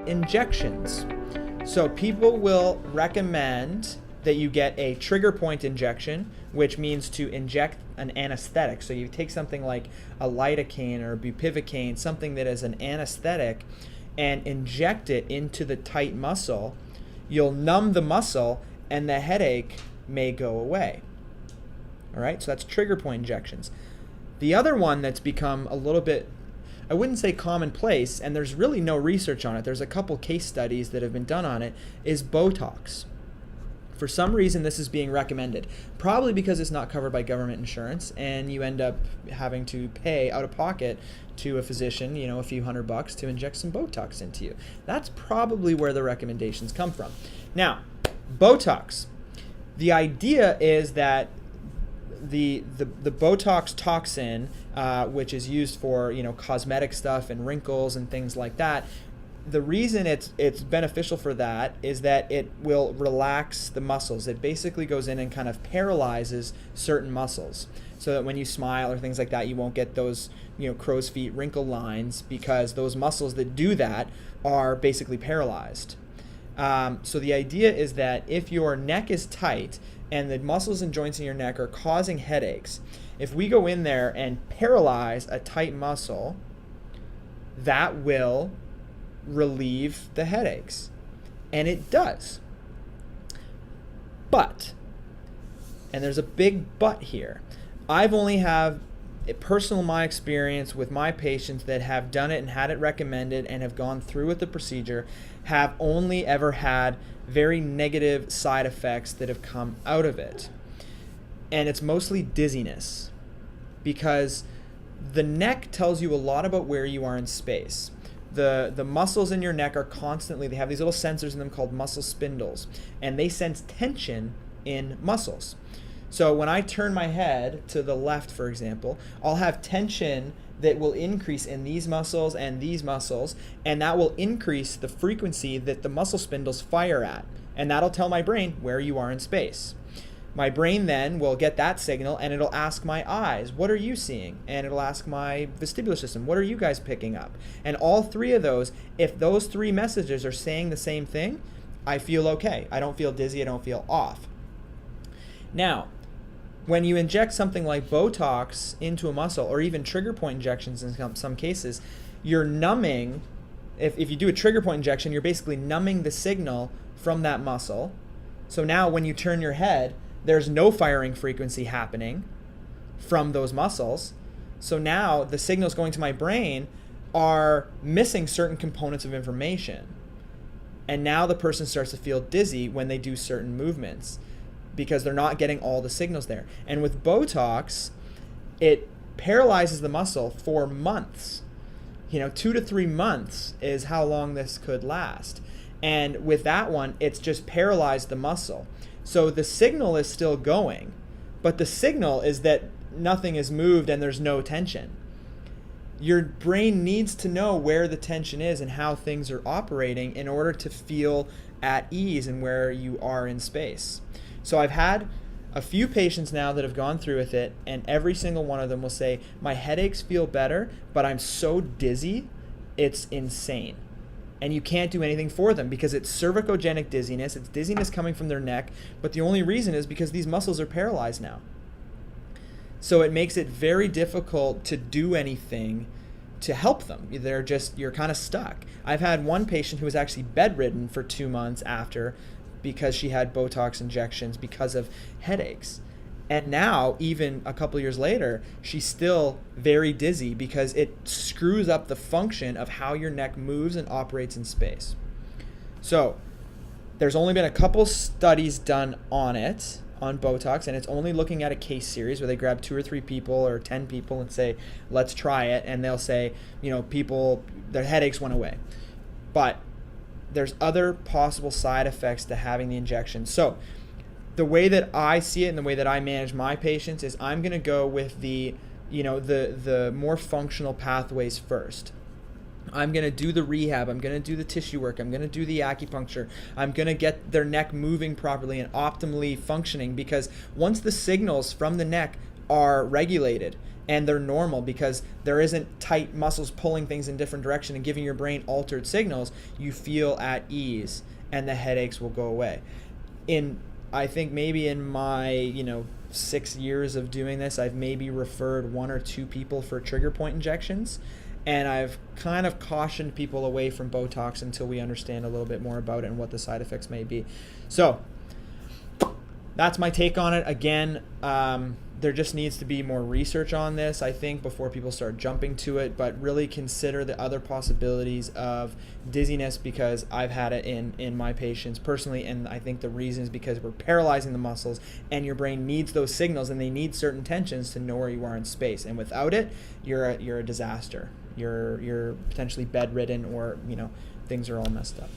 Injections. So people will recommend that you get a trigger point injection, which means to inject an anesthetic. So you take something like a lidocaine or bupivacaine, something that is an anesthetic, and inject it into the tight muscle. You'll numb the muscle and the headache may go away. All right, so that's trigger point injections. The other one that's become a little bit, I wouldn't say commonplace, and there's really no research on it, there's a couple case studies that have been done on it, is Botox. For some reason, this is being recommended, probably because it's not covered by government insurance, and you end up having to pay out of pocket to a physician, a few $100 to inject some Botox into you. That's probably where the recommendations come from. Now, Botox. The idea is that the Botox toxin, which is used for cosmetic stuff and wrinkles and things like that, the reason it's beneficial for that is that it will relax the muscles. It basically goes in and kind of paralyzes certain muscles, so that when you smile or things like that, you won't get those crow's feet wrinkle lines, because those muscles that do that are basically paralyzed. So the idea is that if your neck is tight and the muscles and joints in your neck are causing headaches, if we go in there and paralyze a tight muscle, that will relieve the headaches. And it does. But, and there's a big but here, I've only have my experience with my patients that have done it and had it recommended and have gone through with the procedure, have only ever had very negative side effects that have come out of it. And it's mostly dizziness, because the neck tells you a lot about where you are in space. The muscles in your neck are constantly, they have these little sensors in them called muscle spindles, and they sense tension in muscles. So when I turn my head to the left, for example, I'll have tension that will increase in these muscles, and that will increase the frequency that the muscle spindles fire at, and that'll tell my brain where you are in space. My brain then will get that signal, and it'll ask my eyes, what are you seeing? And it'll ask my vestibular system, what are you guys picking up? And all three of those, if those three messages are saying the same thing, I feel okay. I don't feel dizzy, I don't feel off. Now, when you inject something like Botox into a muscle, or even trigger point injections in some cases, you're numbing, if you do a trigger point injection, you're basically numbing the signal from that muscle. So now when you turn your head, there's no firing frequency happening from those muscles. So now the signals going to my brain are missing certain components of information. And now the person starts to feel dizzy when they do certain movements, because they're not getting all the signals there. And with Botox, it paralyzes the muscle for months. 2 to 3 months is how long this could last. And with that one, it's just paralyzed the muscle. So the signal is still going, but the signal is that nothing is moved and there's no tension. Your brain needs to know where the tension is and how things are operating in order to feel at ease and where you are in space. So I've had a few patients now that have gone through with it, and every single one of them will say, my headaches feel better, but I'm so dizzy, it's insane. And you can't do anything for them because it's cervicogenic dizziness, it's dizziness coming from their neck, but the only reason is because these muscles are paralyzed now. So it makes it very difficult to do anything to help them. You're kind of stuck. I've had one patient who was actually bedridden for 2 months after, because she had Botox injections because of headaches. And now, even a couple years later, she's still very dizzy because it screws up the function of how your neck moves and operates in space. So there's only been a couple studies done on Botox, and it's only looking at a case series where they grab 2 or 3 people or 10 people and say, let's try it. And they'll say, people, their headaches went away. But there's other possible side effects to having the injection. So the way that I see it and the way that I manage my patients is I'm going to go with the more functional pathways first. I'm going to do the rehab. I'm going to do the tissue work. I'm going to do the acupuncture. I'm going to get their neck moving properly and optimally functioning, because once the signals from the neck are regulated and they're normal because there isn't tight muscles pulling things in different direction and giving your brain altered signals. You feel at ease and the headaches will go away. I think maybe in my 6 years of doing this, I've maybe referred 1 or 2 people for trigger point injections, and I've kind of cautioned people away from Botox until we understand a little bit more about it and what the side effects may be. So that's my take on it. Again, there just needs to be more research on this, I think, before people start jumping to it, but really consider the other possibilities of dizziness, because I've had it in my patients personally, and I think the reason is because we're paralyzing the muscles, and your brain needs those signals, and they need certain tensions to know where you are in space, and without it, you're a disaster. You're potentially bedridden, or things are all messed up.